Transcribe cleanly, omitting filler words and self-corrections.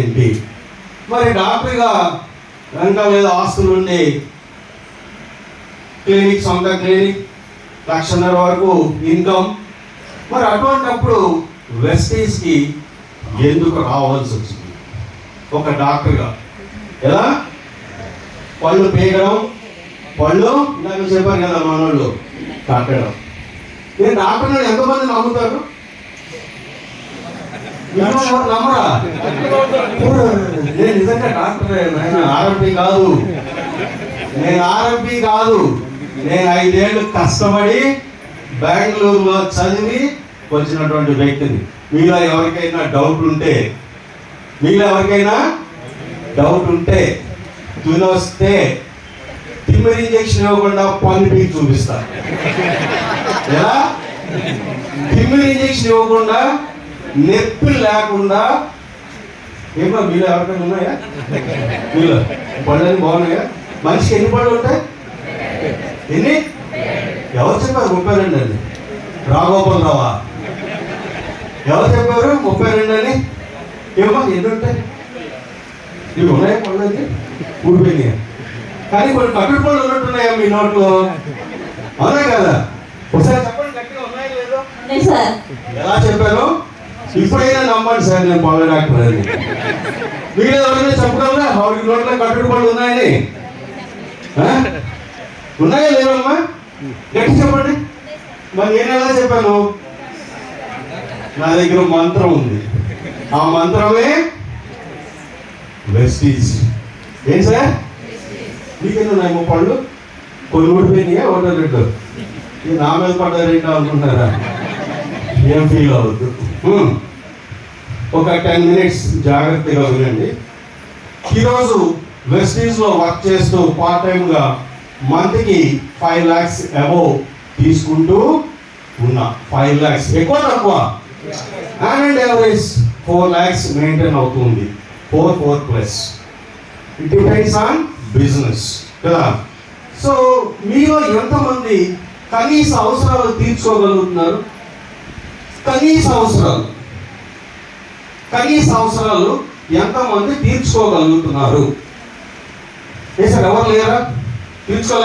ఏంటి మరి డాక్టర్గా వెనక లేదా ఆస్తులు ఉండి క్లినిక్, సొంత క్లినిక్, 1,50,000 వరకు ఇన్కమ్, మరి అటువంటిప్పుడు వెస్టీస్కి ఎందుకు రావాల్సి వచ్చింది ఒక డాక్టర్గా? ఎలా పళ్ళు పీకడం, పళ్ళు ఇందాక చెప్పారు కదా మనోళ్ళు కట్టడం. నేను డాక్టర్ని ఎంతమంది నమ్ముతారు? నమ్మరా? నేను నిజంగా డాక్టరే, ఆర్ఎంపీ కాదు, నేను ఆర్ఎంపీ కాదు. నేను 5 ఏళ్ళు కష్టపడి బెంగళూరులో చదివి వచ్చినటువంటి వ్యక్తిని. మీలో ఎవరికైనా డౌట్ ఉంటే తినొస్తే తిమ్మిరి ఇంజక్షన్ ఇవ్వకుండా పన్ను పీకి చూపిస్తా. ఎలా? తిమ్మిరి ఇంజక్షన్ ఇవ్వకుండా, నొప్పి లేకుండా. ఏమో మీలో ఎవరికైనా ఉన్నాయా? మీలో పళ్ళని బాగున్నాయా? మనిషికి ఎన్ని పళ్ళు ఉంటాయి? ఎన్ని? ఎవరు చెప్పారు 32 అని? రాఘోపాలరావా? ఎవరు చెప్పారు 32 అని? ఏమో ఎన్ని ఉంటాయి? ఇవి ఉన్నాయా పళ్ళు? అయితే ఊడిపోయినాయా? కానీ కొన్ని కట్టుడు పళ్ళు ఉన్నట్టున్నాయా మీ నోట్లో? అవునా కదా? ఒకసారి చెప్పండి గట్టిగా, ఉన్నాయా లేదో? ఎలా చెప్పారు? ఇప్పుడైనా నమ్మండి సార్, నేను పళ్ళ డాక్టర్ అని. మీరు ఎవరైనా చెప్పగలరా ఆవిడ నోట్లో కట్టుడు పళ్ళు ఉన్నాయని? ఉన్నాయా లేవమ్మా? గట్టి చెప్పండి. మరి నేను ఎలా చెప్పాను? నా దగ్గర మంత్రం ఉంది. ఆ మంత్రమే వెస్టీజ్. ఏం సార్? మీకెన్ని ఉన్నాయి పళ్ళు? కొన్ని ఊడిపోయినాయా? 1 2 నా మీద పడ్డారేంటో అనుకుంటున్నారా? ఏం ఫీల్ అవ్వద్దు. ఒక 10 minutes జాగ్రత్తగా వినండి. ఈరోజు వెస్టీజ్లో వర్క్ చేస్తూ పార్ట్ టైమ్గా మంత్కి 5 lakhs అబోవ్ తీసుకుంటూ ఉన్నా. 5 lakhs ఎక్కువ తక్కువ? అండ్ యావరేజ్ 4 lakhs మెయింటైన్ అవుతుంది. 4+. ఇట్ డిపెండ్స్ ఆన్ బిజినెస్ కదా. సో మీలో ఎంతమంది కనీస అవసరాలు తీర్చుకోగలుగుతున్నారు? కనీస అవసరాలు ఎంతమంది తీర్చుకోగలుగుతున్నారు? ఏ సార్ ఎవరు లేరా? తీర్చుకో